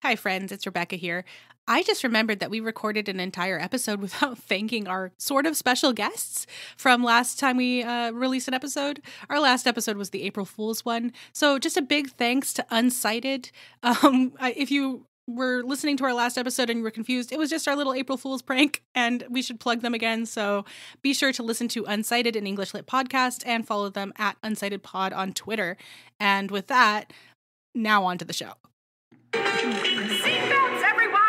Hi, friends. It's Rebecca here. I just remembered that we recorded an entire episode without thanking our sort of special guests from last time we released an episode. Our last episode was the April Fool's one. So just a big thanks to Unsighted. If you were listening to our last episode and you were confused, it was just our little April Fool's prank, and we should plug them again. So be sure to listen to Unsighted, an English Lit podcast, and follow them at UnsightedPod on Twitter. And with that, now on to the show. Seatbelts, everyone!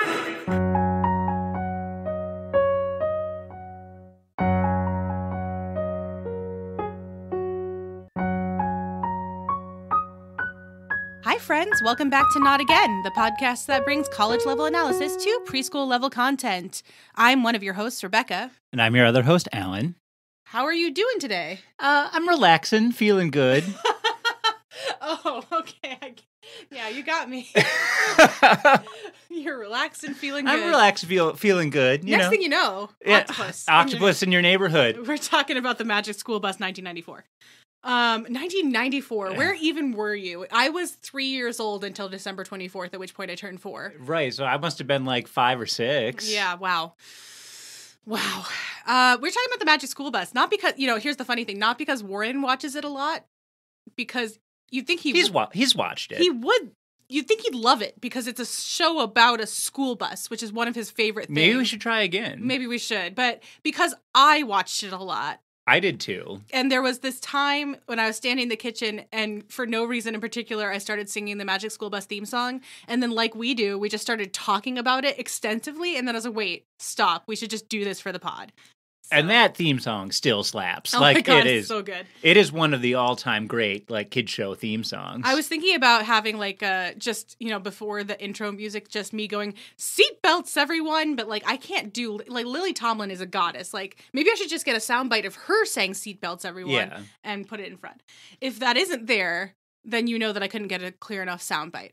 Hi, friends. Welcome back to Not Again, the podcast that brings college-level analysis to preschool-level content. I'm one of your hosts, Rebecca. And I'm your other host, Alan. How are you doing today? I'm relaxing, feeling good. Oh, okay. Yeah, you got me. You're relaxed and feeling good. I'm relaxed, feeling good. Next thing you know, octopus. Octopus in your neighborhood. We're talking about the Magic School Bus 1994. 1994. Yeah. Where even were you? I was 3 years old until December 24th, at which point I turned 4. Right, so I must have been like 5 or 6. Yeah, wow. We're talking about the Magic School Bus. Not because, here's the funny thing. Not because Warren watches it a lot, because you'd think he's watched it. He would. You'd think he'd love it because it's a show about a school bus, which is one of his favorite things. Maybe we should try again. Maybe we should. But because I watched it a lot. I did too. And there was this time when I was standing in the kitchen and for no reason in particular, I started singing the Magic School Bus theme song. And then like we do, we just started talking about it extensively. And then I was like, wait, stop. We should just do this for the pod. So. And that theme song still slaps. Oh my God, it's so good. It is one of the all-time great kid show theme songs. I was thinking about having before the intro music, just me going, seatbelts, everyone. But I can't do, Lily Tomlin is a goddess. Maybe I should just get a soundbite of her saying seatbelts, everyone, and put it in front. If that isn't there, then you know that I couldn't get a clear enough soundbite.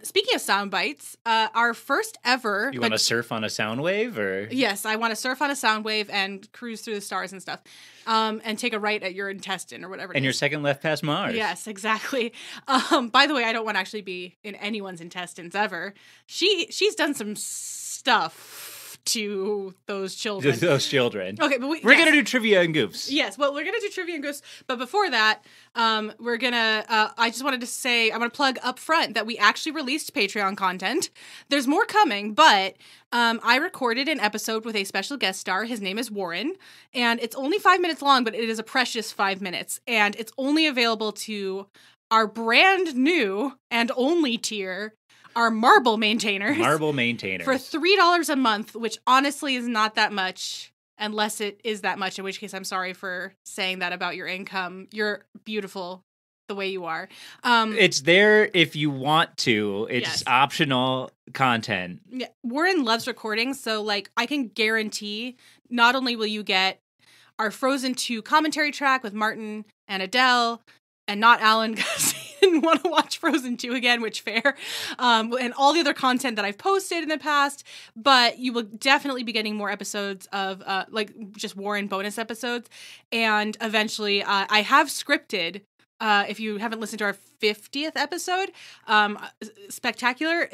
Speaking of soundbites, our first ever... You want to surf on a sound wave, or...? Yes, I want to surf on a sound wave and cruise through the stars and stuff. And take a right at your intestine or whatever it is. And your second left past Mars. Yes, exactly. By the way, I don't want to actually be in anyone's intestines ever. She's done some stuff to those children. Okay, but we're going to do trivia and goofs. Yes, well, we're going to do trivia and goofs. But before that, we're going to, I just wanted to say, I'm going to plug up front that we actually released Patreon content. There's more coming, but I recorded an episode with a special guest star. His name is Warren, and it's only 5 minutes long, but it is a precious 5 minutes. And it's only available to our brand new and only tier, our Marble maintainers. For $3 a month, which honestly is not that much, unless it is that much, in which case I'm sorry for saying that about your income. You're beautiful the way you are. It's there if you want to. It's optional content. Yeah. Warren loves recording, so I can guarantee not only will you get our Frozen 2 commentary track with Martin and Adele, and not Alan because he didn't want to watch Frozen 2 again, which fair, and all the other content that I've posted in the past, but you will definitely be getting more episodes of just Warren bonus episodes, and eventually I have scripted, if you haven't listened to our 50th episode, Spectacular,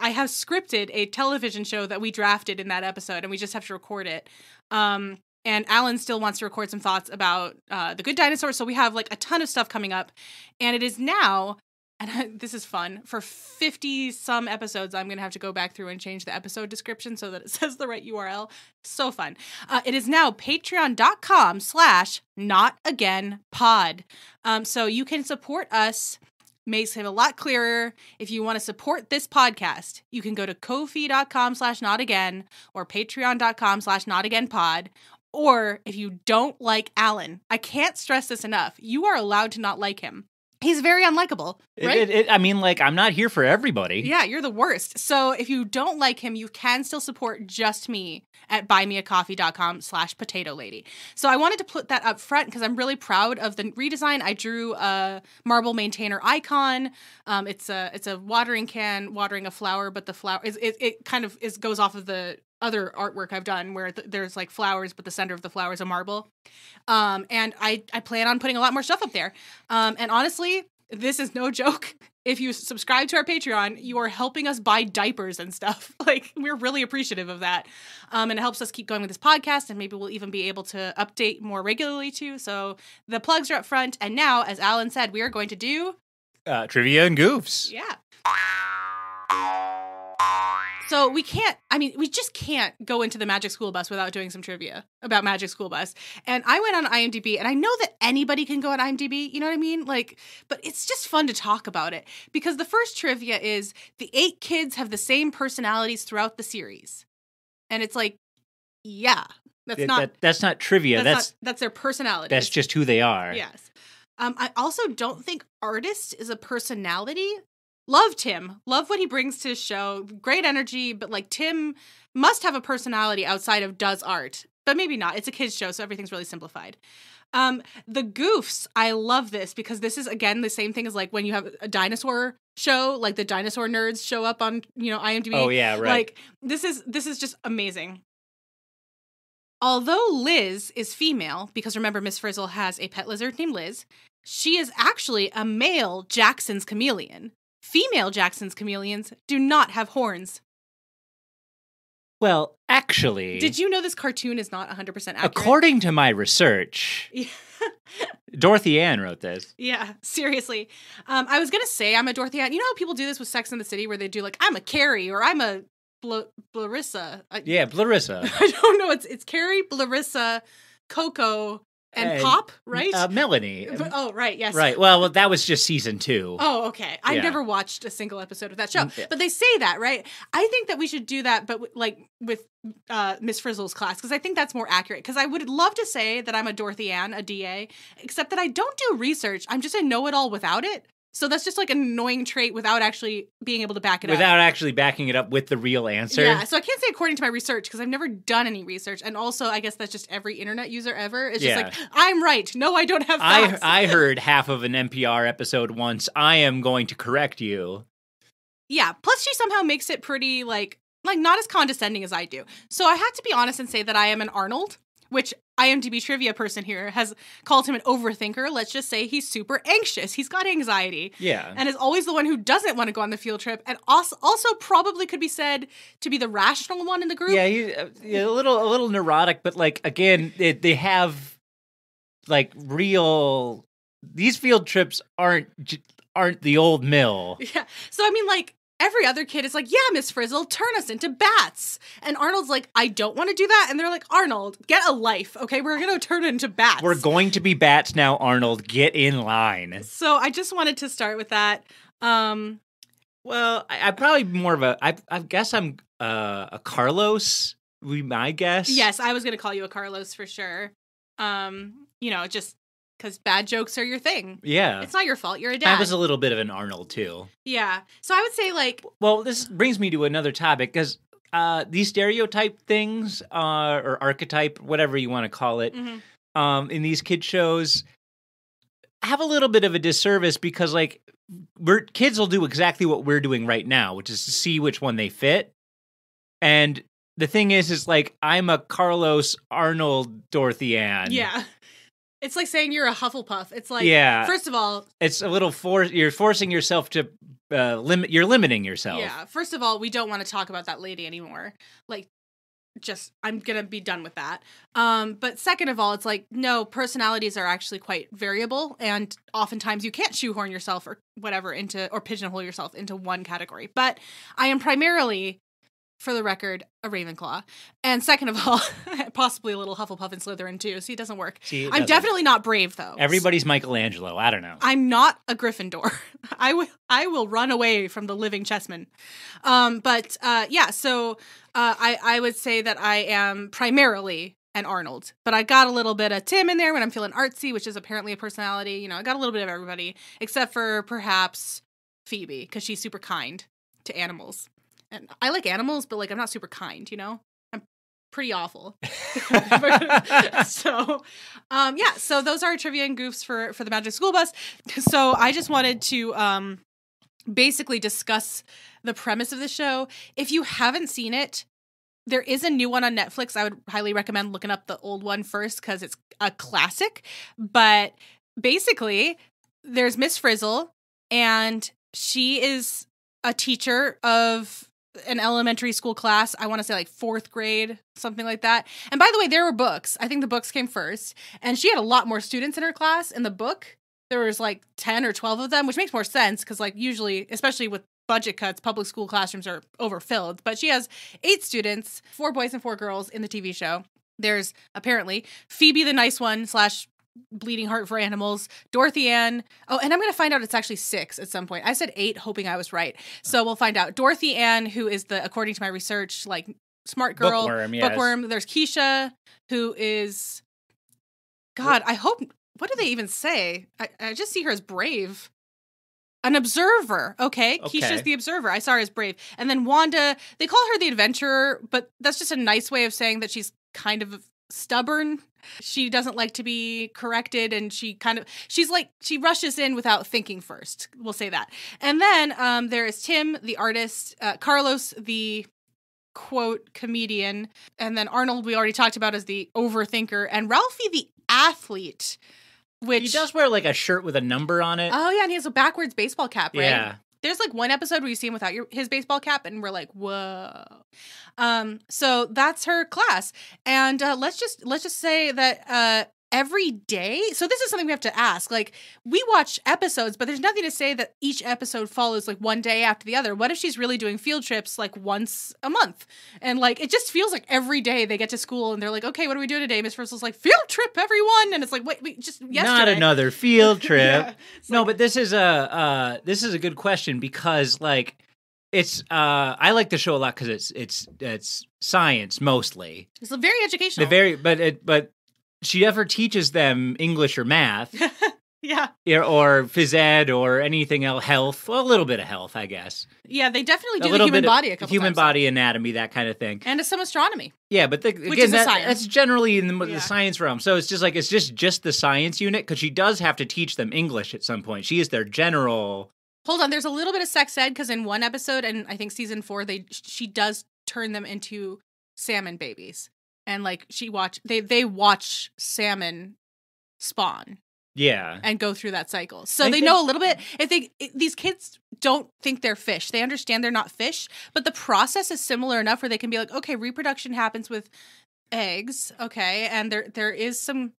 I have scripted a television show that we drafted in that episode, and we just have to record it. And Alan still wants to record some thoughts about The Good Dinosaur, so we have a ton of stuff coming up. And it is now, and this is fun, for 50-some episodes, I'm going to have to go back through and change the episode description so that it says the right URL. So fun. It is now patreon.com/notagainpod. So you can support us. Makes it a lot clearer. If you want to support this podcast, you can go to ko-fi.com/notagain or patreon.com/notagainpod. Or if you don't like Alan, I can't stress this enough. You are allowed to not like him. He's very unlikable, right? I'm not here for everybody. Yeah, you're the worst. So if you don't like him, you can still support just me at buymeacoffee.com/potato lady. So I wanted to put that up front because I'm really proud of the redesign. I drew a Marble maintainer icon. It's a watering can watering a flower, but the flower it kind of goes off of the other artwork I've done where there's flowers, but the center of the flower is a marble. And I plan on putting a lot more stuff up there. And honestly, this is no joke. if you subscribe to our Patreon, you are helping us buy diapers and stuff. Like, we're really appreciative of that. And it helps us keep going with this podcast, and maybe we'll even be able to update more regularly too. So the plugs are up front. And now, as Alan said, we are going to do trivia and goofs. Yeah. So we just can't go into the Magic School Bus without doing some trivia about Magic School Bus. And I went on IMDb, and I know that anybody can go on IMDb, you know what I mean? Like, but it's just fun to talk about it, because the first trivia is the 8 kids have the same personalities throughout the series. And it's like, yeah, that's not trivia. That's their personality. That's just who they are. Yes. I also don't think artist is a personality. Love Tim. Love what he brings to his show. Great energy, but like Tim must have a personality outside of does art. But maybe not. It's a kid's show, so everything's really simplified. The goofs, I love this because this is, again, the same thing as like when you have a dinosaur show, like the dinosaur nerds show up on, IMDb. Oh, yeah, right. Like, this is just amazing. Although Liz is female, because remember, Miss Frizzle has a pet lizard named Liz, she is actually a male Jackson's chameleon. Female Jackson's chameleons do not have horns. Well, actually... Did you know this cartoon is not 100% accurate? According to my research, Dorothy Ann wrote this. Yeah, seriously. I was going to say I'm a Dorothy Ann. You know how people do this with Sex and the City where they do like, I'm a Carrie or I'm a Blarissa. Yeah, Blarissa. I don't know. It's Carrie, Blarissa, Coco, and Pop, right? Melanie. Oh, right, yes. Right, well, that was just season 2. Oh, okay. I've never watched a single episode of that show. Yeah. But they say that, right? I think that we should do that, but with Miss Frizzle's class, because I think that's more accurate. Because I would love to say that I'm a Dorothy Ann, a DA, except that I don't do research. I'm just a know-it-all without it. So that's just like an annoying trait without actually being able to back it up. Without actually backing it up with the real answer. Yeah, so I can't say according to my research because I've never done any research. And also, I guess that's just every internet user ever. It's just like, I'm right. No, I don't have facts. I heard half of an NPR episode once. I am going to correct you. Yeah, plus she somehow makes it pretty, like not as condescending as I do. So I have to be honest and say that I am an Arnold, which IMDb trivia person here has called him an overthinker. Let's just say he's super anxious. He's got anxiety. Yeah. And is always the one who doesn't want to go on the field trip. And also probably could be said to be the rational one in the group. Yeah, a little neurotic, but like, again, they have like real... These field trips aren't the old mill. Yeah. So, I mean, like, every other kid is like, yeah, Miss Frizzle, turn us into bats. And Arnold's like, I don't want to do that. And they're like, Arnold, get a life, okay? We're going to turn it into bats. We're going to be bats now, Arnold. Get in line. So I just wanted to start with that. Well, I'm probably more of a... I guess I'm a Carlos, my guess. Yes, I was going to call you a Carlos for sure. Just... because bad jokes are your thing. Yeah. It's not your fault. You're a dad. I was a little bit of an Arnold, too. Yeah. So I would say, like... Well, this brings me to another topic, because these stereotype things, or archetype, whatever you want to call it, in these kid shows, have a little bit of a disservice, because, like, kids will do exactly what we're doing right now, which is to see which one they fit. And the thing is like, I'm a Carlos, Arnold, Dorothy Ann. Yeah. It's like saying you're a Hufflepuff. It's like, first of all... It's a little you're forcing yourself to you're limiting yourself. Yeah. First of all, we don't want to talk about that lady anymore. Like, I'm going to be done with that. But second of all, it's like, no, personalities are actually quite variable. And oftentimes you can't shoehorn yourself or whatever or pigeonhole yourself into one category. But I am primarily... for the record, a Ravenclaw. And second of all, possibly a little Hufflepuff and Slytherin too. See, it doesn't work. I'm definitely not brave, though. Everybody's Michelangelo. I don't know. I'm not a Gryffindor. I will run away from the living chessmen. So I would say that I am primarily an Arnold. But I got a little bit of Tim in there when I'm feeling artsy, which is apparently a personality. You know, I got a little bit of everybody, except for perhaps Phoebe, because she's super kind to animals. And I like animals, but, like, I'm not super kind, you know? I'm pretty awful. So those are trivia and goofs for the Magic School Bus. So I just wanted to basically discuss the premise of the show. If you haven't seen it, there is a new one on Netflix. I would highly recommend looking up the old one first because it's a classic. But basically, there's Miss Frizzle, and she is a teacher of an elementary school class. I want to say like 4th grade, something like that. And by the way, there were books. I think the books came first. And she had a lot more students in her class. In the book, there was like 10 or 12 of them, which makes more sense because like usually, especially with budget cuts, public school classrooms are overfilled. But she has 8 students, 4 boys and 4 girls in the TV show. There's apparently Phoebe the nice one / bleeding heart for animals, Dorothy Ann. Oh, and I'm going to find out it's actually 6 at some point. I said 8, hoping I was right. So we'll find out. Dorothy Ann, who is according to my research, like smart girl. Bookworm, yes. Bookworm. There's Keisha, who is, God, I hope, what do they even say? I just see her as brave. An observer. Okay. Keisha's the observer. I saw her as brave. And then Wanda, they call her the adventurer, but that's just a nice way of saying that she's kind of stubborn. She doesn't like to be corrected, and she rushes in without thinking first. We'll say that. And then there is Tim, the artist, Carlos, the quote comedian, and then Arnold, we already talked about as the overthinker, and Ralphie, the athlete. Which he does wear like a shirt with a number on it. Oh yeah, and he has a backwards baseball cap, right? Yeah. There's like one episode where you see him without his baseball cap, and we're like, whoa. So that's her class, and let's just say that every day. So this is something we have to ask. Like, we watch episodes, but there's nothing to say that each episode follows like one day after the other. What if she's really doing field trips like once a month? And like, it just feels like every day they get to school and they're like, okay, what are we doing today? Miss Russell's like, field trip, everyone. And it's like, wait, just yesterday. Not another field trip. Yeah. No, Like, but this is a good question because like it's I like the show a lot because it's science mostly. it's very educational. But she never teaches them English or math. Yeah. Or phys ed or anything else, health. Well, a little bit of health, I guess. Yeah, they definitely do A the little human bit body a of couple human times. body anatomy, that kind of thing. And some astronomy. Yeah, but Which is a science. that's generally in the Yeah. science realm. So it's just the science unit because she does have to teach them English at some point. She is their general. Hold on, there's a little bit of sex ed because in one episode, and I think season 4, she does turn them into salmon babies. And like they watch salmon spawn. Yeah. And go through that cycle. So they know a little bit. These kids don't think they're fish. They understand they're not fish, but the process is similar enough where they can be like, okay, reproduction happens with eggs, okay, and there is some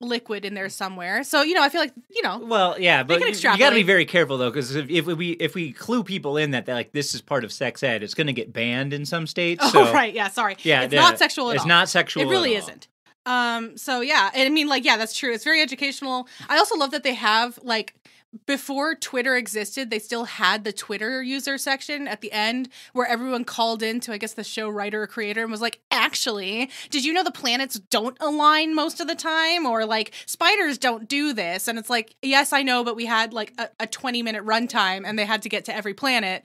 liquid in there somewhere. So, I feel like, Well, yeah, but you got to be extrapolate. very careful though, because if we clue people in that like this is part of sex ed, it's going to get banned in some states. Oh, so, right, yeah, sorry. Yeah, it's not sexual at all. It's not sexual. It really at all. isn't. So yeah, and I mean, like, yeah, that's true. It's very educational. I also love that they have, like, before Twitter existed, they still had the Twitter user section at the end where everyone called in to, I guess, the show writer or creator and was like, actually, did you know the planets don't align most of the time? Or like spiders don't do this. And it's like, yes, I know, but we had like a 20-minute runtime and they had to get to every planet.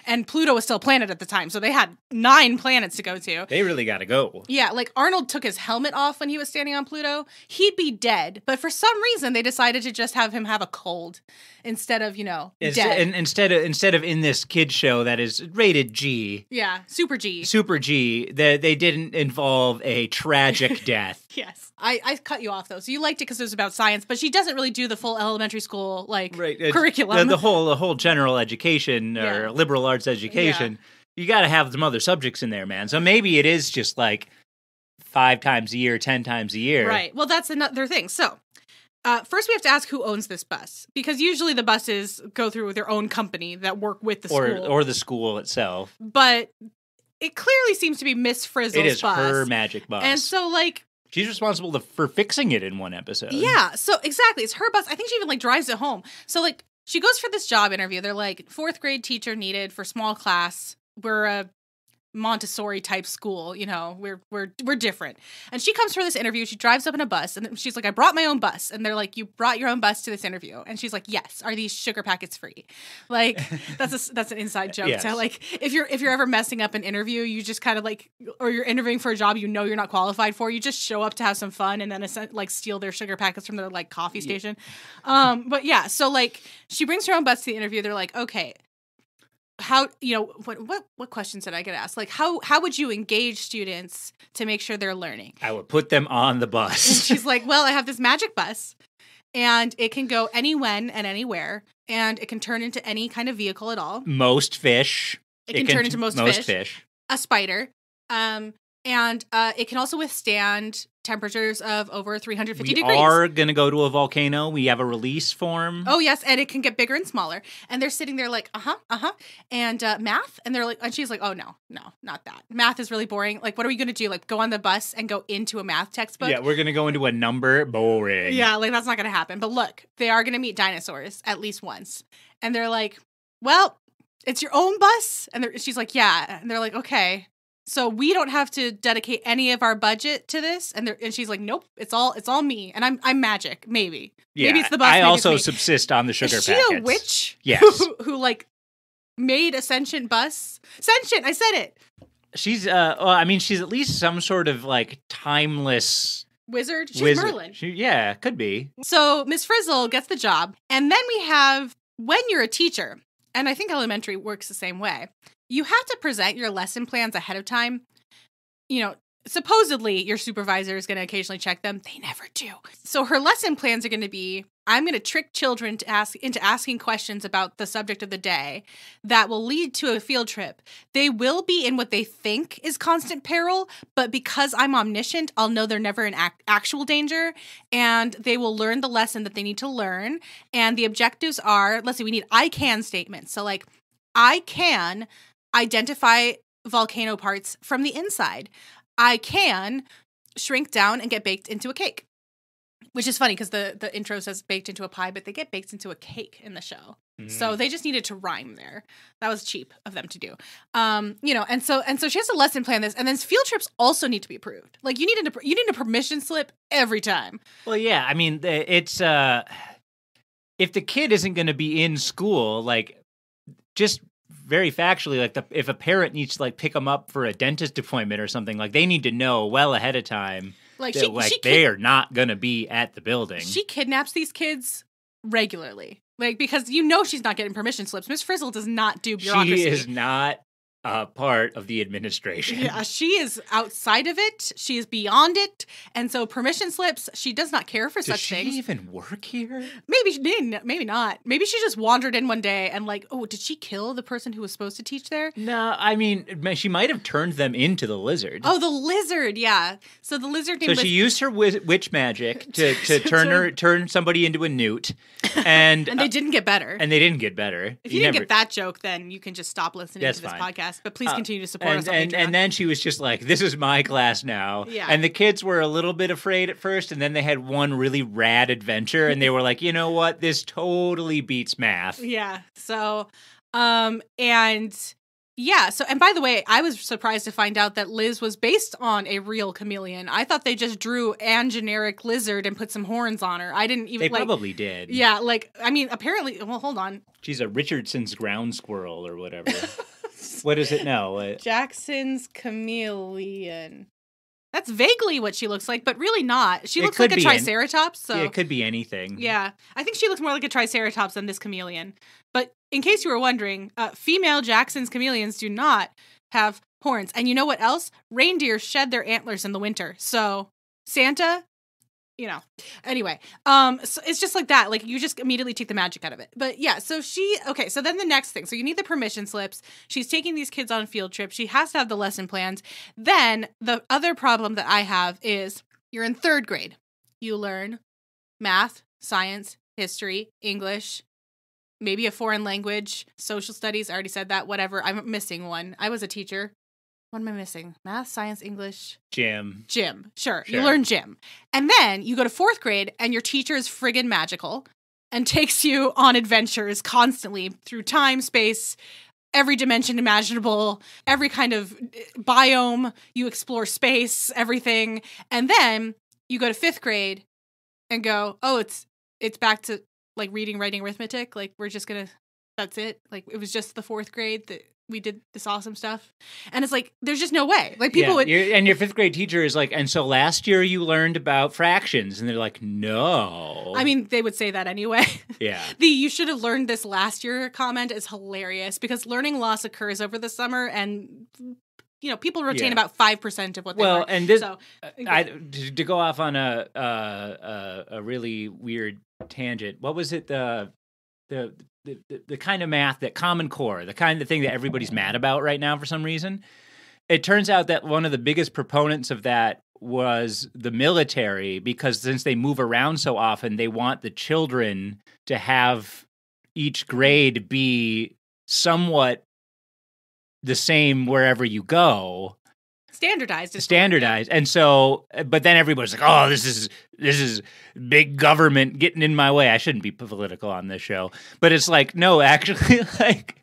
And Pluto was still a planet at the time, so they had 9 planets to go to. They really got to go. Yeah, like Arnold took his helmet off when he was standing on Pluto. He'd be dead, but for some reason they decided to just have him have a cold instead of, dead. Instead of in this kid show that is rated G. Yeah, super G. Super G, they didn't involve a tragic death. Yes. I cut you off, though. So you liked it because it was about science, but she doesn't really do the full elementary school, curriculum. The whole general education or liberal arts education. Yeah. You got to have some other subjects in there, man. So maybe it is just like 5 times a year, 10 times a year. Right. Well, that's another thing. So first we have to ask who owns this bus, because usually the buses go through their own company that work with the school. Or the school itself. But it clearly seems to be Miss Frizzle's bus. It is her magic bus. And so, like, she's responsible for fixing it in one episode. yeah, so exactly. It's her bus. I think she even, like, drives it home. So, like, she goes for this job interview. They're like, 4th grade teacher needed for small class. We're a Montessori type school, we're different. And she comes for this interview. She drives up in a bus and she's like, I brought my own bus. And they're like, you brought your own bus to this interview? And she's like, yes. Are these sugar packets free? Like, that's an inside joke. Yes. So like, if you're ever messing up an interview, you just kind of like, or you're interviewing for a job you're not qualified for, you just show up to have some fun and then like steal their sugar packets from their like coffee station. But yeah, so like she brings her own bus to the interview. They're like, okay, how, what questions did I get asked? Like, how would you engage students to make sure they're learning? I would put them on the And bus. she's like, well, I have this magic bus and it can go any when and anywhere, and it can turn into any kind of vehicle at all. Most fish. It can turn into most fish. A spider. And it can also withstand temperatures of over 350 degrees. We are going to go to a volcano. We have a release form. Oh, yes. And it can get bigger and smaller. And they're sitting there like, And math? And they're like, and she's like, oh, no, not that. Math is really boring. Like, what are we going to do? Like, go on the bus and go into a math textbook? Yeah, we're going to go into a number. Boring. Yeah, like, that's not going to happen. But look, they are going to meet dinosaurs at least once. And they're like, well, it's your own bus? And she's like, yeah. And they're like, okay. So we don't have to dedicate any of our budget to this, and she's like, "Nope, it's all me." And I'm magic, maybe. Yeah, maybe it's the bus. I also subsist on the sugar packets. Is she a witch? Yes. who like made a sentient bus? Sentient, I said it. She's I mean, she's at least some sort of like timeless wizard. She's Merlin. Yeah, could be. So Miss Frizzle gets the job, and then we have when you're a teacher, and I think elementary works the same way. You have to present your lesson plans ahead of time. You know, supposedly your supervisor is going to occasionally check them. They never do. So her lesson plans are going to be, I'm going to trick children into asking questions about the subject of the day that will lead to a field trip. They will be in what they think is constant peril, but because I'm omniscient, I'll know they're never in actual danger, and they will learn the lesson that they need to learn. And the objectives are, let's see, we need I can statements. So like, I can identify volcano parts from the inside. I can shrink down and get baked into a cake. Which is funny because the intro says baked into a pie, but they get baked into a cake in the show. So they just needed to rhyme there. That was cheap of them to do. You know, and so she has to lesson plan this, and then field trips also need to be approved. Like you need a permission slip every time. Well, yeah, I mean it's if the kid isn't going to be in school, like just very factually, like if a parent needs to like pick them up for a dentist appointment or something, like they need to know well ahead of time. Like that, they are not going to be at the building. She kidnaps these kids regularly, like because you know she's not getting permission slips. Miss Frizzle does not do bureaucracy. She is not part of the administration. Yeah, she is outside of it. She is beyond it, and so permission slips. She does not care for such things. Does she even work here? Maybe not. Maybe she just wandered in one day and like, oh, did she kill the person who was supposed to teach there? No, I mean, she might have turned them into the lizard. Oh, the lizard, yeah. So the lizard. So she used her witch magic to turn somebody into a newt, and they didn't get better. And they didn't get better. If you didn't get that joke, then you can just stop listening to this podcast. But please continue to support us on Patreon. And then she was just like, this is my class now. Yeah. And the kids were a little bit afraid at first, and then they had one really rad adventure, and they were like, you know what? This totally beats math. Yeah. So, and by the way, I was surprised to find out that Liz was based on a real chameleon. I thought they just drew an generic lizard and put some horns on her. I didn't even. They probably did. Yeah, like, I mean, apparently, well, hold on. She's a Richardson's ground squirrel or whatever. What is it now? Jackson's chameleon. That's vaguely what she looks like, but really not. She looks like a triceratops. So it could be anything. Yeah. I think she looks more like a triceratops than this chameleon. But in case you were wondering, female Jackson's chameleons do not have horns. And you know what else? Reindeer shed their antlers in the winter. So Santa, you know. Anyway, so it's just like that. Like, you just immediately take the magic out of it. But yeah, so so then the next thing. So you need the permission slips. She's taking these kids on field trips. She has to have the lesson plans. Then the other problem that I have is you're in 3rd grade. You learn math, science, history, English, maybe a foreign language, social studies. I already said that. Whatever. I'm missing one. I was a teacher. What am I missing? Math, science, English? Gym. Sure. You learn gym. And then you go to 4th grade and your teacher is friggin' magical and takes you on adventures constantly through time, space, every dimension imaginable, every kind of biome. You explore space, everything. And then you go to 5th grade and go, oh, it's back to like reading, writing, arithmetic. Like that's it. Like it was just the 4th grade that we did this awesome stuff. And it's like, there's just no way. Like people would. And your 5th grade teacher is like, and so last year you learned about fractions. And they're like, no. I mean, they would say that anyway. Yeah. You should have learned this last year comment is hilarious because learning loss occurs over the summer and, you know, people retain about 5% of what they learn. Well, and this, to go off on a really weird tangent. What was it? The kind of math that Common Core, the kind of thing that everybody's mad about right now for some reason. It turns out that one of the biggest proponents of that was the military, because since they move around so often, they want the children to have each grade be somewhat the same wherever you go. Standardized. And so, but then everybody's like, oh, this is big government getting in my way. I shouldn't be political on this show. But it's like, no, actually, like,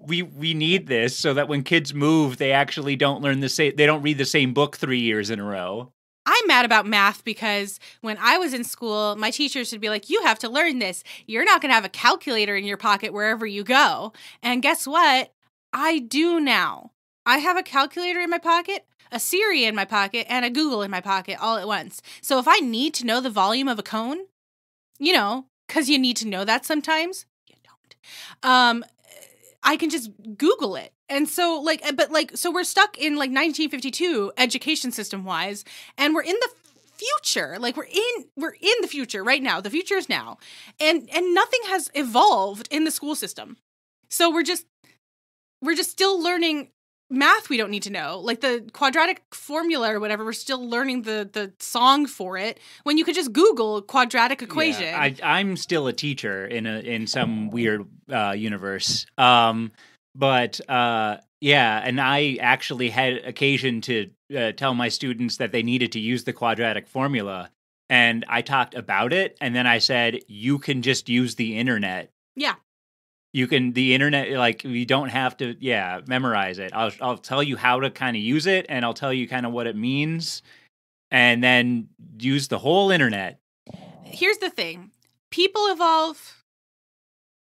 we need this so that when kids move, they actually don't learn they don't read the same book 3 years in a row. I'm mad about math because when I was in school, my teachers would be like, you have to learn this. You're not going to have a calculator in your pocket wherever you go. And guess what? I do now. I have a calculator in my pocket, a Siri in my pocket, and a Google in my pocket all at once. So if I need to know the volume of a cone, because you need to know that sometimes, you don't. I can just Google it. And so so we're stuck in like 1952 education system wise, and we're in the future. Like we're in the future right now. The future is now. And nothing has evolved in the school system. So we're just still learning math we don't need to know. Like the quadratic formula or whatever, we're still learning the song for it when you could just Google quadratic equation. Yeah, I'm still a teacher in some weird universe. But and I actually had occasion to tell my students that they needed to use the quadratic formula. And I talked about it, and then I said, you can just use the internet. Yeah. The internet, like, you don't have to, memorize it. I'll tell you how to kind of use it, and I'll tell you kind of what it means, and then use the whole internet. Here's the thing. People evolve.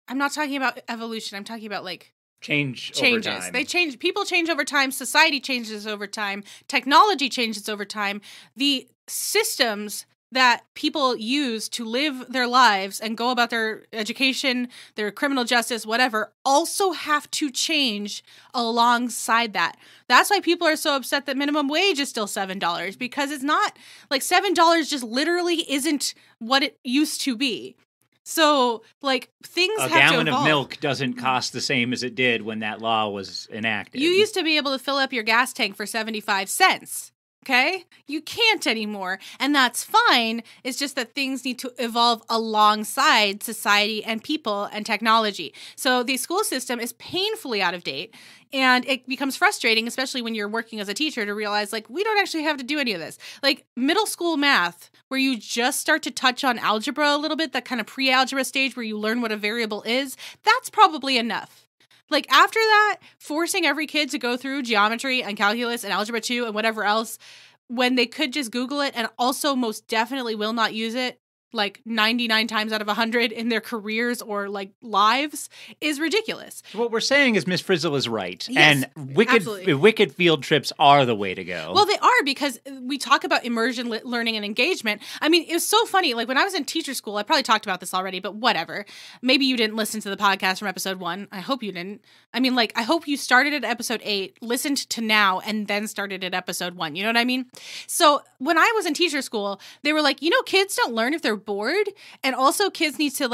I'm not talking about evolution. I'm talking about, like, changes. Over time. They change. People change over time. Society changes over time. Technology changes over time. The systems that people use to live their lives and go about their education, their criminal justice, whatever, also have to change alongside that. That's why people are so upset that minimum wage is still $7, because it's not like $7 just literally isn't what it used to be. So, like, things have to evolve. A gallon of milk doesn't cost the same as it did when that law was enacted. You used to be able to fill up your gas tank for 75 cents. Okay? You can't anymore. And that's fine. It's just that things need to evolve alongside society and people and technology. So the school system is painfully out of date. And it becomes frustrating, especially when you're working as a teacher, to realize, like, we don't actually have to do any of this. Like, middle school math, where you just start to touch on algebra a little bit, that kind of pre-algebra stage where you learn what a variable is, that's probably enough. Like, after that, forcing every kid to go through geometry and calculus and algebra 2 and whatever else, when they could just Google it and also most definitely will not use it, like 99 times out of 100 in their careers or like lives, is ridiculous. What we're saying is Miss Frizzle is right. Yes, and absolutely. wicked field trips are the way to go. Well, they are, because we talk about immersion learning and engagement. I mean, it was so funny. Like, when I was in teacher school, I probably talked about this already, but whatever. Maybe you didn't listen to the podcast from episode 1. I hope you didn't. I mean, like, I hope you started at episode 8, listened to now, and then started at episode 1. You know what I mean? So when I was in teacher school, they were like, kids don't learn if they're bored. And also kids need to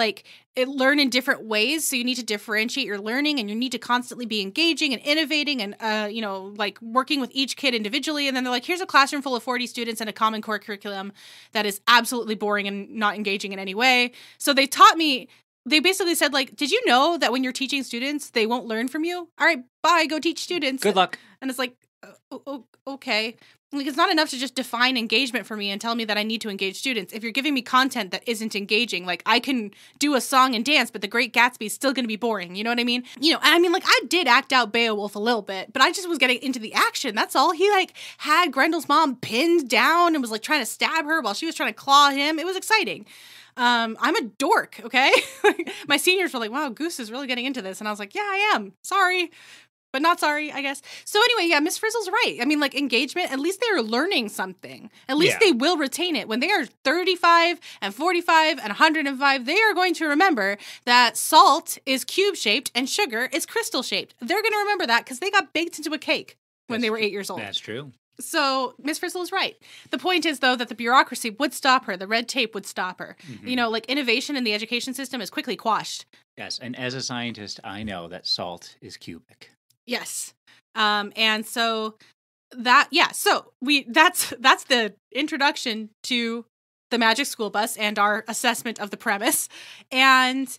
learn in different ways. So you need to differentiate your learning, and you need to constantly be engaging and innovating and, like, working with each kid individually. And then they're like, here's a classroom full of 40 students and a Common Core curriculum that is absolutely boring and not engaging in any way. So they taught me, they basically said, like, did you know that when you're teaching students, they won't learn from you? All right, bye, go teach students. Good luck. And it's like, okay. Like, it's not enough to just define engagement for me and tell me that I need to engage students. If you're giving me content that isn't engaging, like, I can do a song and dance, but The Great Gatsby is still going to be boring. You know what I mean? And I mean, like, I did act out Beowulf a little bit, but I just was getting into the action. That's all. He, like, had Grendel's mom pinned down and was, like, trying to stab her while she was trying to claw him. It was exciting. I'm a dork, okay? My seniors were like, wow, Goose is really getting into this. And I was like, yeah, I am. Sorry. But not sorry, I guess. So anyway, yeah, Miss Frizzle's right. I mean, like, engagement, at least they're learning something. At least they will retain it. When they are 35 and 45 and 105, they are going to remember that salt is cube-shaped and sugar is crystal-shaped. They're going to remember that because they got baked into a cake when they were 8 years old. That's true. So Miss Frizzle is right. The point is, though, that the bureaucracy would stop her. The red tape would stop her. You know, like innovation in the education system is quickly quashed. Yes, and as a scientist, I know that salt is cubic. Yes. And so that's the introduction to the Magic School Bus and our assessment of the premise. And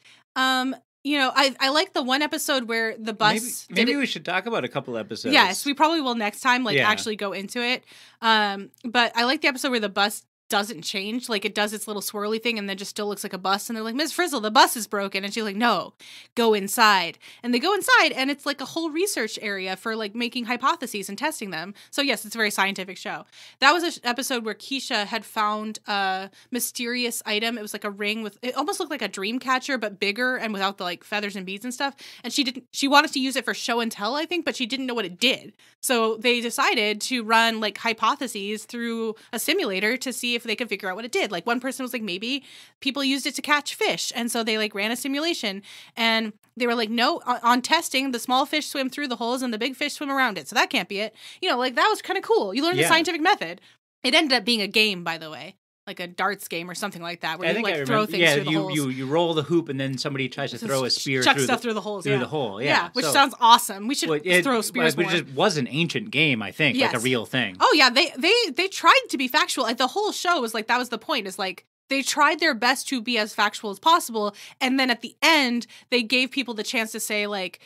you know, I like the one episode where the bus. Maybe we should talk about a couple episodes. Yes, we probably will next time. Actually go into it. But I like the episode where the bus doesn't change. Like, it does its little swirly thing and then just still looks like a bus. And they're like, Miss Frizzle, the bus is broken. And she's like, no, go inside. And they go inside and it's like a whole research area for like making hypotheses and testing them. So yes, it's a very scientific show. That was an episode where Keisha had found a mysterious item. It was like a ring with, it almost looked like a dream catcher, but bigger and without the like feathers and beads and stuff. And she wanted to use it for show and tell, I think, but she didn't know what it did. So they decided to run like hypotheses through a simulator to see if they could figure out what it did. Like, one person was like, maybe people used it to catch fish. And so they like ran a simulation and they were like, no, on testing, the small fish swim through the holes and the big fish swim around it. So that can't be it. You know, like, that was kind of cool. You learned the scientific method. It ended up being a game, by the way. Like a darts game or something like that, where you like throw things through the holes. You roll the hoop and then somebody tries to throw a spear through the holes. Through the hole, yeah. Which sounds awesome. We should throw spears more. Which was an ancient game, I think, like a real thing. Oh yeah, they tried to be factual. Like, the whole show was like, that was the point. Is like, they tried their best to be as factual as possible, and then at the end, they gave people the chance to say like,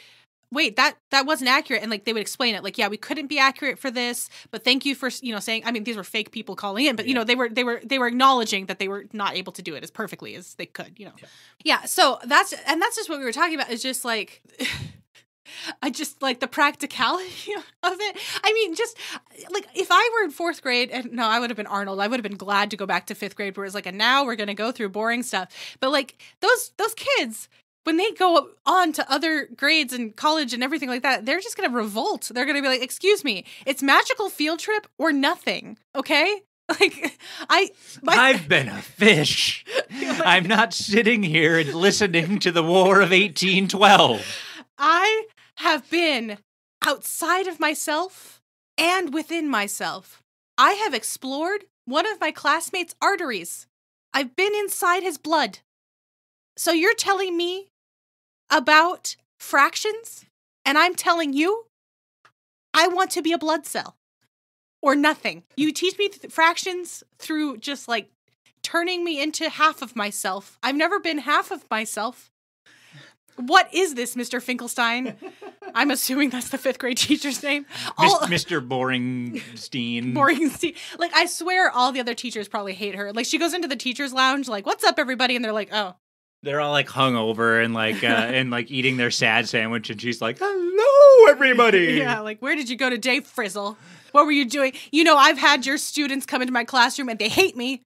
wait, that wasn't accurate. And like, they would explain it like, yeah, we couldn't be accurate for this, but thank you for, you know, saying, I mean, these were fake people calling in, but you know, they were acknowledging that they were not able to do it as perfectly as they could, you know? Yeah. So that's just what we were talking about, is just like, I just like the practicality of it. I mean, just like, if I were in fourth grade, and no, I would have been Arnold. I would have been glad to go back to fifth grade, where it's like, and now we're going to go through boring stuff. But like, those kids, when they go on to other grades and college and everything like that, they're just going to revolt. They're going to be like, excuse me, it's magical field trip or nothing. Okay. Like, I've been a fish. I'm not sitting here and listening to the War of 1812. I have been outside of myself and within myself. I have explored one of my classmates' arteries. I've been inside his blood. So you're telling me about fractions, and I'm telling you, I want to be a blood cell or nothing. You teach me fractions through just like turning me into half of myself. I've never been half of myself. What is this, Mr. Finkelstein? I'm assuming that's the fifth grade teacher's name. Mr. Boringstein. Boringstein. Like, I swear all the other teachers probably hate her. Like, she goes into the teacher's lounge, like, what's up, everybody? And they're like, oh. They're all like hungover and like and like eating their sad sandwich, and she's like, "Hello, everybody." Yeah, like, where did you go today, Frizzle? What were you doing? You know, I've had your students come into my classroom and they hate me.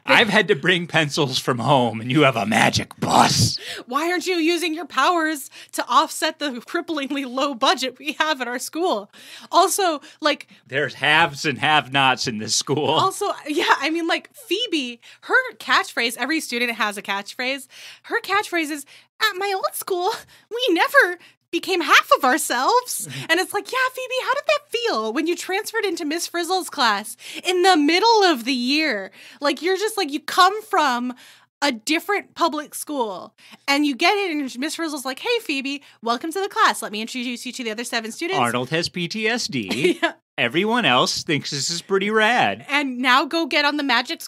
I've had to bring pencils from home, and you have a magic bus. Why aren't you using your powers to offset the cripplingly low budget we have at our school? Also, like... there's haves and have-nots in this school. Also, yeah, I mean, like, Phoebe, her catchphrase, every student has a catchphrase. Her catchphrase is, at my old school, we never became half of ourselves. And it's like, yeah, Phoebe, how did that feel when you transferred into Miss Frizzle's class in the middle of the year? Like, you're just like, you come from a different public school and you get in and Miss Frizzle's like, hey, Phoebe, welcome to the class. Let me introduce you to the other 7 students. Arnold has PTSD. Yeah. Everyone else thinks this is pretty rad. And now go get on the magic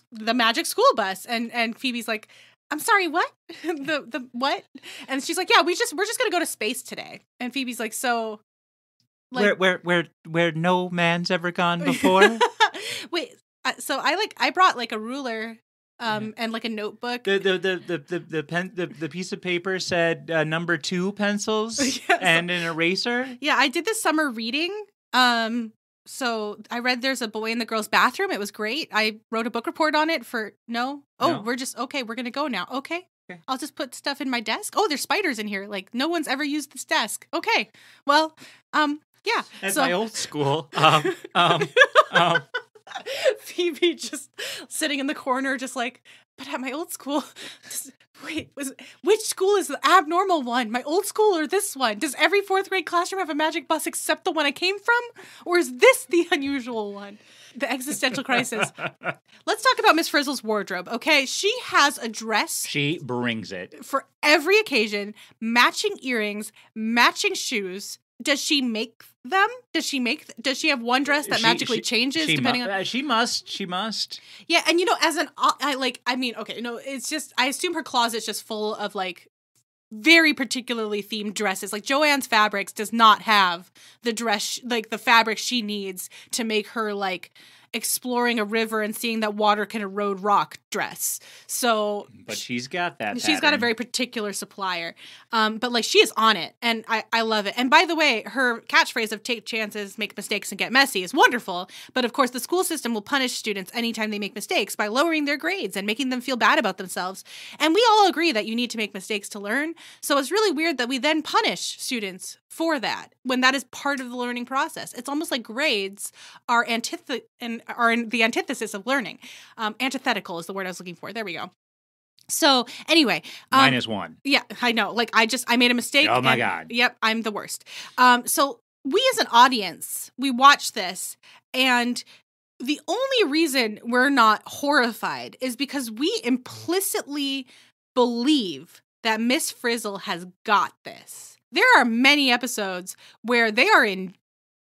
school bus. And Phoebe's like, I'm sorry, what? the what? And she's like, yeah, we're just gonna go to space today. And Phoebe's like, so, like, where no man's ever gone before. Wait, so I brought like a ruler, and like a notebook. The piece of paper said number 2 pencils and an eraser. Yeah, I did this summer reading. So I read There's a Boy in the Girl's Bathroom. It was great. I wrote a book report on it for no. We're just okay. We're going to go now. Okay. I'll just put stuff in my desk. Oh, there's spiders in here. Like, no one's ever used this desk. Okay. Well, yeah. At my old school, Phoebe just sitting in the corner, just like, but at my old school, Wait, which school is the abnormal one? My old school or this one? Does every 4th grade classroom have a magic bus except the one I came from? Or is this the unusual one? The existential crisis. Let's talk about Miss Frizzle's wardrobe, okay? She has a dress. She brings it. For every occasion, matching earrings, matching shoes. Does she make them? Does she have one dress that magically changes depending on? She must. Yeah, and as it's just, I assume her closet's just full of like very particularly themed dresses. Like Joanne's Fabrics does not have the dress, like the fabric she needs to make her like exploring a river and seeing that water can erode rock dress. So, but she's got that. She's got a very particular supplier. But like she is on it, and I love it. And by the way, her catchphrase of "take chances, make mistakes, and get messy" is wonderful. But of course, the school system will punish students anytime they make mistakes by lowering their grades and making them feel bad about themselves. And we all agree that you need to make mistakes to learn. So it's really weird that we then punish students for that when that is part of the learning process. It's almost like grades are the antithesis of learning. Antithetical is the word I was looking for. There we go. So anyway, -1. Yeah, I know. Like I made a mistake. Oh my God. Yep, I'm the worst. So we as an audience, we watch this, and the only reason we're not horrified is because we implicitly believe that Miss Frizzle has got this. There are many episodes where they are in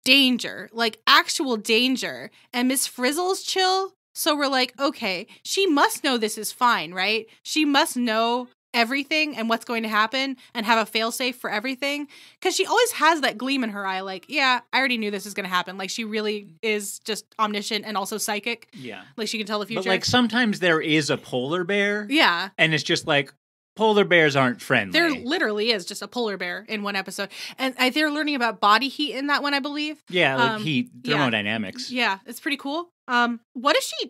danger, like actual danger, and Miss Frizzle's chill. So we're like, okay, she must know this is fine, right? She must know everything and what's going to happen and have a failsafe for everything. Because she always has that gleam in her eye, like, yeah, I already knew this was going to happen. Like, she really is just omniscient and also psychic. Yeah. Like, she can tell the future. But, like, sometimes there is a polar bear. Yeah. And it's just like, polar bears aren't friendly. There literally is just a polar bear in one episode. And they're learning about body heat in that one, I believe. Yeah, like heat, thermodynamics. Yeah, it's pretty cool. What if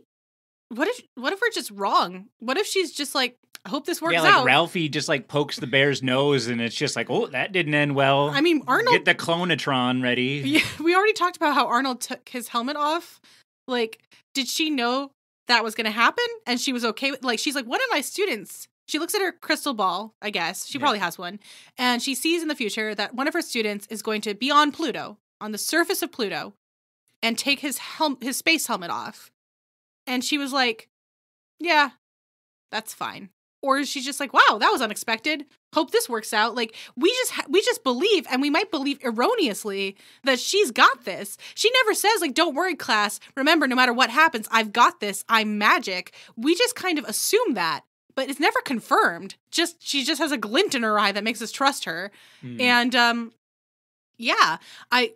we're just wrong? What if she's just like, I hope this works out. Yeah, like Ralphie just like pokes the bear's nose and it's just like, oh, that didn't end well. I mean, Arnold... Get the clonatron ready. Yeah, we already talked about how Arnold took his helmet off. Like, did she know that was going to happen? And she was okay with, like, she's like, one of my students... She looks at her crystal ball, I guess. She probably has one. And she sees in the future that one of her students is going to be on Pluto, on the surface of Pluto, and take his space helmet off. And she was like, yeah, that's fine. Or is she just like, wow, that was unexpected. Hope this works out. Like, we just believe, and we might believe erroneously, that she's got this. She never says, like, don't worry, class. Remember, no matter what happens, I've got this. I'm magic. We just kind of assume that. But it's never confirmed. She just has a glint in her eye that makes us trust her. And yeah, I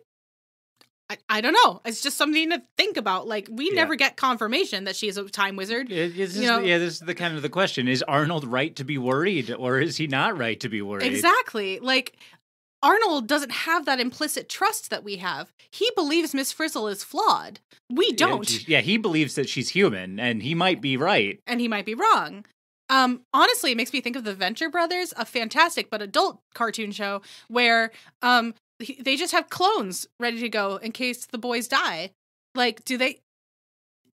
don't know. It's just something to think about. Like, we never get confirmation that she's a time wizard. This is the kind of the question. Is Arnold right to be worried, or is he not right to be worried? Exactly. Like, Arnold doesn't have that implicit trust that we have. He believes Miss Frizzle is flawed. We don't. Yeah, he believes that she's human, and he might be right. And he might be wrong. Honestly, it makes me think of the Venture Brothers, a fantastic but adult cartoon show where they just have clones ready to go in case the boys die. Like,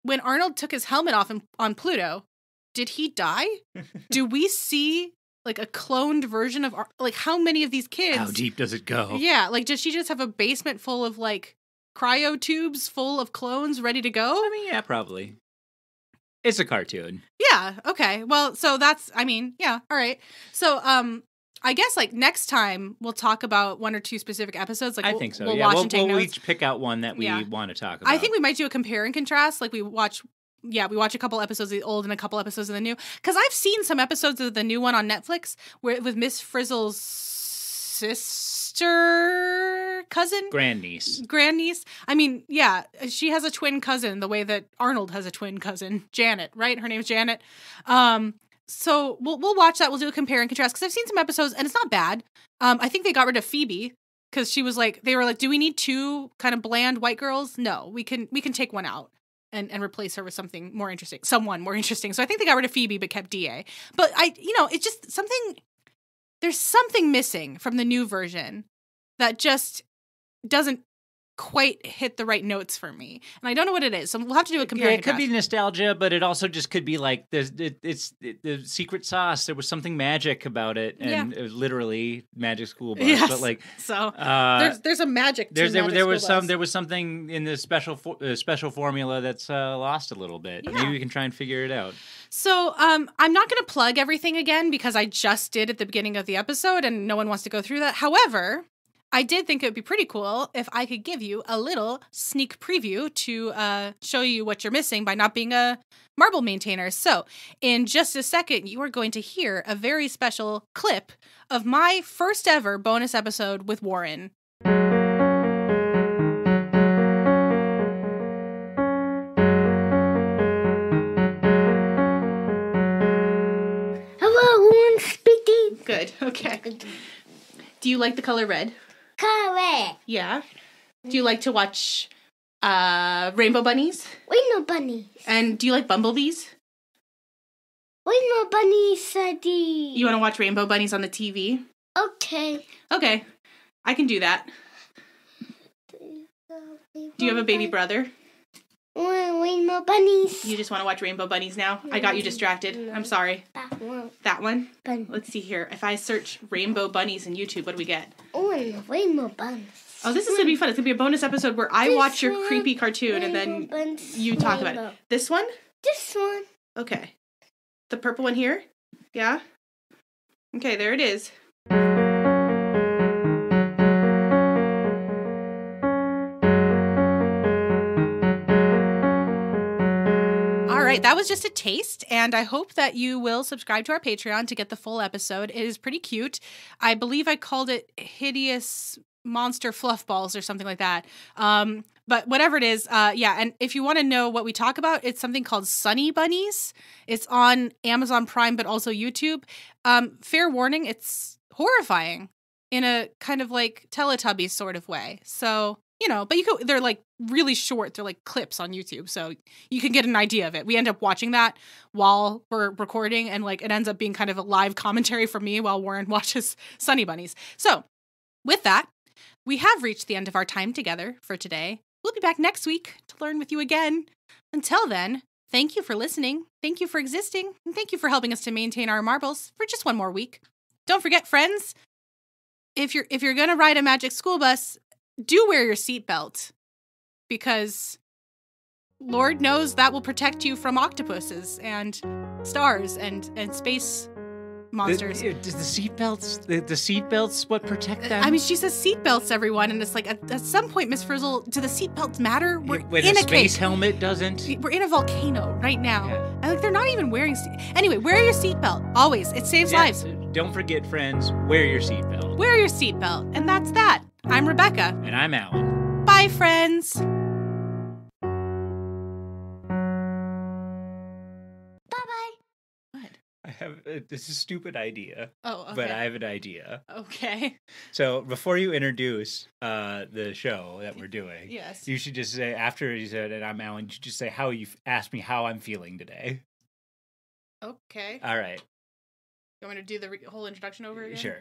when Arnold took his helmet off on Pluto, did he die? Do we see like a cloned version of, like, how many of these kids? How deep does it go? Yeah, like, does she just have a basement full of like cryo tubes full of clones ready to go? I mean, yeah, probably. It's a cartoon. Yeah, okay. Well, so that's, I mean, yeah, all right. So, I guess, like, next time we'll talk about one or two specific episodes. Like, I think so. We'll watch and take we'll notes. each pick out one that we want to talk about. I think we might do a compare and contrast. Like, we watch a couple episodes of the old and a couple episodes of the new. Because I've seen some episodes of the new one on Netflix with Miss Frizzle's cousin? Grandniece. I mean, yeah, she has a twin cousin the way that Arnold has a twin cousin. Janet, right? Her name's Janet. So we'll watch that. We'll do a compare and contrast because I've seen some episodes and it's not bad. I think they got rid of Phoebe because they were like, do we need two kind of bland white girls? No, we can take one out and replace her with someone more interesting. So I think they got rid of Phoebe but kept DA. But it's just there's something missing from the new version that just doesn't quite hit the right notes for me. And I don't know what it is. So we'll have to do a compare. Yeah, it could be nostalgia, but it also just could be like it's the secret sauce. There was something magic about it, and it was literally Magic School Bus. Yes. But like, so there's a magic. To there was something in the special formula that's lost a little bit. Yeah. Maybe we can try and figure it out. So I'm not going to plug everything again because I just did at the beginning of the episode, and no one wants to go through that. However, I did think it would be pretty cool if I could give you a little sneak preview to show you what you're missing by not being a marble maintainer. So in just a second, you are going to hear a very special clip of my first ever bonus episode with Warren. Hello, Warren speaking. Good. Okay. Do you like the color red? Correct. Yeah. Do you like to watch rainbow bunnies? Rainbow bunnies. And do you like bumblebees? Rainbow bunnies, Sadie. You want to watch rainbow bunnies on the TV? Okay. Okay. I can do that. Do you have a baby brother? Rainbow bunnies. You just want to watch rainbow bunnies now? I got you distracted. I'm sorry. That one. That one? Bunny. Let's see here. If I search rainbow bunnies in YouTube, what do we get? Oh, and rainbow bunnies. Oh, this is going to be fun. It's going to be a bonus episode where I watch your creepy cartoon and then buns, you talk about rainbow. it. This one? This one. Okay. The purple one here? Yeah? Okay, there it is. All right, that was just a taste, and I hope that you will subscribe to our Patreon to get the full episode. It is pretty cute. I believe I called it Hideous Monster Fluff Balls or something like that. But whatever it is, yeah, and if you want to know what we talk about, it's something called Sunny Bunnies. It's on Amazon Prime, but also YouTube. Fair warning, it's horrifying in a kind of like Teletubbies sort of way. So, you know, but they're like really short. They're like clips on YouTube. So you can get an idea of it. We end up watching that while we're recording, and like it ends up being kind of a live commentary for me while Warren watches Sunny Bunnies. So with that, we have reached the end of our time together for today. We'll be back next week to learn with you again. Until then, thank you for listening. Thank you for existing. And thank you for helping us to maintain our marbles for just one more week. Don't forget, friends, if you're going to ride a Magic School Bus, do wear your seatbelt, because Lord knows that will protect you from octopuses and stars and space monsters. Does the seatbelts what protect them? I mean, she says seatbelts, everyone, and it's like at some point, Miss Frizzle, do the seatbelts matter? We're when in a a space cave. helmet doesn't. We're in a volcano right now. Yeah. And like they're not even wearing. Anyway, wear your seatbelt always. It saves lives. Don't forget, friends, wear your seatbelt. Wear your seatbelt, and that's that. I'm Rebecca. And I'm Alan. Bye, friends. Bye-bye. What? I have this is a stupid idea. Oh, okay. But I have an idea. Okay. So before you introduce the show that we're doing, Yes. you should just say, after you said, and I'm Alan, you should just say how you asked me how I'm feeling today. Okay. All right. You want me to do the whole introduction over again? Sure.